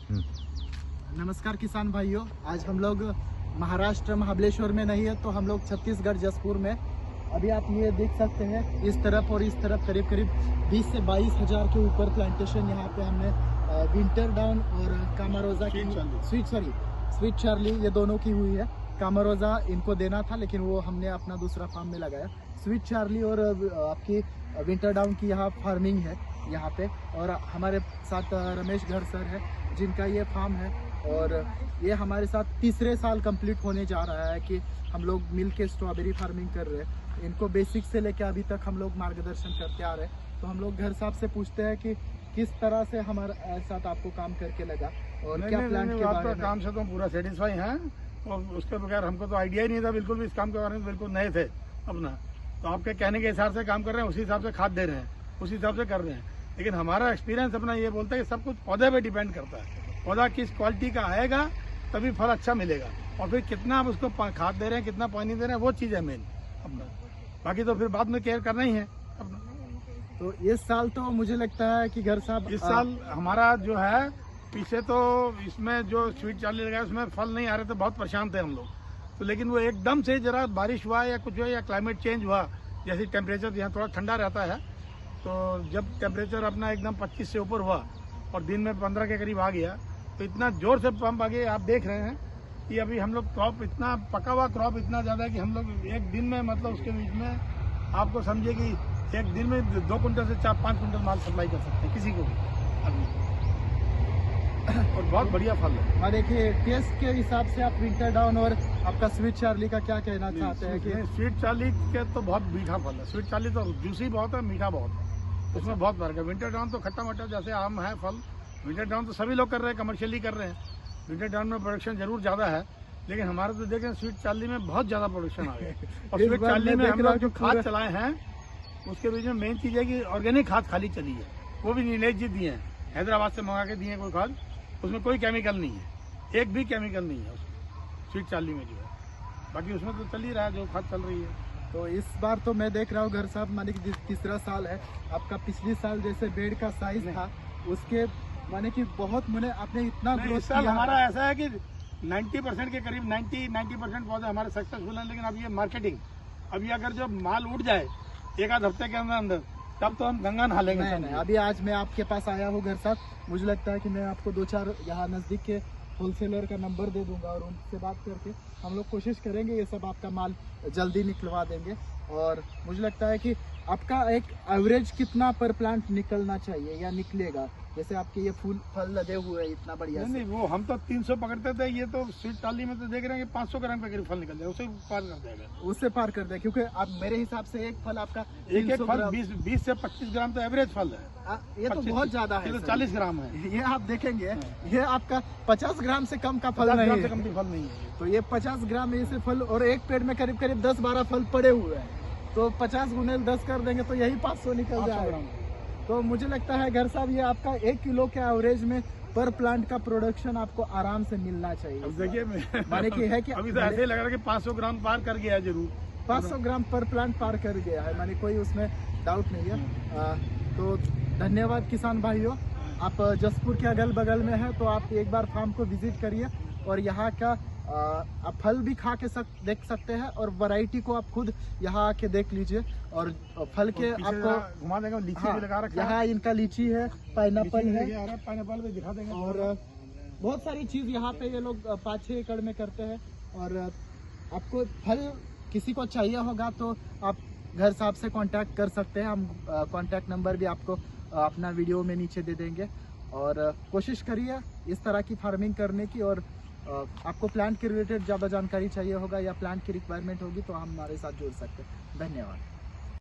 नमस्कार किसान भाइयों, आज हम लोग महाराष्ट्र महाबलेश्वर में नहीं है तो हम लोग छत्तीसगढ़ जसपुर में। अभी आप ये देख सकते हैं इस तरफ और इस तरफ करीब करीब 20 से 22 हज़ार के ऊपर प्लांटेशन यहाँ पे हमने विंटर डाउन और कामारोजा की स्वीट चार्ली ये दोनों की हुई है। कामारोजा इनको देना था लेकिन वो हमने अपना दूसरा फार्म में लगाया। स्वीट चार्ली और आपकी विंटर डाउन की यहाँ फार्मिंग है यहाँ पे। और हमारे साथ रमेश घर सर है जिनका ये फार्म है और ये हमारे साथ तीसरे साल कंप्लीट होने जा रहा है कि हम लोग मिल के स्ट्रॉबेरी फार्मिंग कर रहे हैं। इनको बेसिक से लेके अभी तक हम लोग मार्गदर्शन करते आ रहे हैं। तो हम लोग घर साहब से पूछते हैं कि किस तरह से हमारे साथ आपको काम करके लगा और क्या प्लान के बारे में। काम से तो पूरा सेटिस्फाई हैं और उसके बगैर हमको तो आइडिया ही नहीं था बिल्कुल भी इस काम के बारे में, बिल्कुल नए थे अपना। तो आपके कहने के हिसाब से काम कर रहे हैं, उसी हिसाब से खाद दे रहे हैं, उसी हिसाब से कर रहे हैं। लेकिन हमारा एक्सपीरियंस अपना ये बोलता है कि सब कुछ पौधे पे डिपेंड करता है। पौधा किस क्वालिटी का आएगा तभी फल अच्छा मिलेगा, और फिर कितना आप उसको खाद दे रहे हैं, कितना पानी दे रहे हैं, वो चीज़ है मेन अपना। बाकी तो फिर बाद में केयर करना ही है अपना। तो इस साल तो मुझे लगता है कि घर साहब इस साल हमारा जो है पीछे तो इसमें जो स्वीट चार्ली लगाया उसमें फल नहीं आ रहे थे, बहुत परेशान थे हम लोग। तो लेकिन वो एकदम से जरा बारिश हुआ या कुछ हुआ या क्लाइमेट चेंज हुआ, जैसे टेम्परेचर यहाँ थोड़ा ठंडा रहता है, तो जब टेम्परेचर अपना एकदम 25 से ऊपर हुआ और दिन में 15 के करीब आ गया, तो इतना जोर से पंप आ गया। आप देख रहे हैं कि अभी हम लोग क्रॉप इतना पका हुआ क्रॉप इतना ज़्यादा है कि हम लोग एक दिन में मतलब उसके बीच में आपको समझिए कि एक दिन में 2 कुंटल से 4-5 कुंटल माल सप्लाई कर सकते हैं किसी को भी अभी। और बहुत बढ़िया फल है। और देखिए टेस्ट के हिसाब से आप विंटर डाउन और आपका स्वीट चार्ली का क्या कहना चाहते हैं? कि स्वीट चार्ली के तो बहुत मीठा फल है। स्वीट चार्ली तो जूसी बहुत है, मीठा बहुत है, उसमें बहुत फर्क है। विंटर डाउन तो खट्टा मट्टा जैसे आम है फल, विंटर डाउन तो सभी लोग कर रहे हैं, कमर्शियली कर रहे हैं। विंटर डाउन में प्रोडक्शन जरूर ज़्यादा है, लेकिन हमारे तो देखें स्वीट चार्ली में बहुत ज़्यादा प्रोडक्शन आ गया। और स्वीट चार्ली में हम लोग जो खाद चलाए हैं उसके बीच में मेन चीज़ है कि ऑर्गेनिक खाद खाली चली है, वो भी नीलेश जी दिए हैं, हैदराबाद से मंगा के दिए हैं कोई खाद, उसमें कोई केमिकल नहीं है, एक भी केमिकल नहीं है उसमें स्वीट चार्ली में जो है। बाकी उसमें तो चल ही रहा है जो खाद चल रही है। तो इस बार तो मैं देख रहा हूँ घर साहब माने कि तीसरा साल है आपका। पिछले साल जैसे बेड का साइज था उसके माने कि बहुत मुने आपने इतना ग्रोथ इस साल हमारा ऐसा है कि 90% के करीब 90% पौधे हमारे सक्सेसफुल हैं। लेकिन अब ये मार्केटिंग, अभी अगर जो माल उठ जाए एक आध हफ्ते के अंदर तब तो हम गंगा नहा लेंगे। नहीं, अभी आज मैं आपके पास आया हूँ घर साहब, मुझे लगता है कि मैं आपको 2-4 यहाँ नज़दीक के होलसेलर का नंबर दे दूंगा और उनसे बात करके हम लोग कोशिश करेंगे ये सब आपका माल जल्दी निकलवा देंगे। और मुझे लगता है कि आपका एक एवरेज कितना पर प्लांट निकलना चाहिए या निकलेगा? जैसे आपके ये फूल फल लगे हुए हैं इतना बढ़िया। नहीं, वो हम तो 300 पकड़ते थे, ये तो स्वीट चार्ली में तो देख रहे हैं कि 500 ग्राम के करीब फल निकल जाए, उसे पार कर देगा, उससे पार कर दे। क्योंकि आप मेरे हिसाब से एक फल आपका एक फल 20 से 25 ग्राम तो एवरेज फल है। ये तो बहुत ज्यादा है, ये तो 40 ग्राम है। ये आप देखेंगे ये आपका 50 ग्राम से कम का फल नहीं है, कम फल नहीं है। तो ये 50 ग्राम ऐसे फल और एक पेड़ में करीब करीब 10-12 फल पड़े हुए हैं, तो 50 गुने 10 कर देंगे तो यही 500 निकल जाएगा। तो मुझे लगता है घर साहब ये आपका 1 किलो के एवरेज में पर प्लांट का प्रोडक्शन आपको आराम से मिलना चाहिए। अब देखिए माने कि है कि अभी तो ऐसे ही लग रहा है कि 500 ग्राम पार कर गया है, जरूर 500 ग्राम पर प्लांट पार कर गया है, माने कोई उसमें डाउट नहीं है। तो धन्यवाद किसान भाइयों, आप जसपुर के अगल बगल में है तो आप एक बार फार्म को विजिट करिए और यहाँ का आप फल भी खा के देख सकते हैं और वैरायटी को आप खुद यहाँ आके देख लीजिए। और फल के आपको घुमा देंगे, लीची भी लगा रखा है यहाँ, इनका लीची है, पाइनएप्पल है, पाइनएप्पल भी दिखा देंगे और बहुत सारी चीज यहाँ पे ये लोग 5-6 एकड़ में करते हैं। और आपको फल किसी को चाहिए होगा तो आप घर साहब से कांटेक्ट कर सकते हैं, हम कांटेक्ट नंबर भी आपको अपना वीडियो में नीचे दे देंगे। और कोशिश करिए इस तरह की फार्मिंग करने की। और आपको प्लांट के रिलेटेड ज़्यादा जानकारी चाहिए होगा या प्लांट की रिक्वायरमेंट होगी तो हम हमारे साथ जुड़ सकते हैं। धन्यवाद।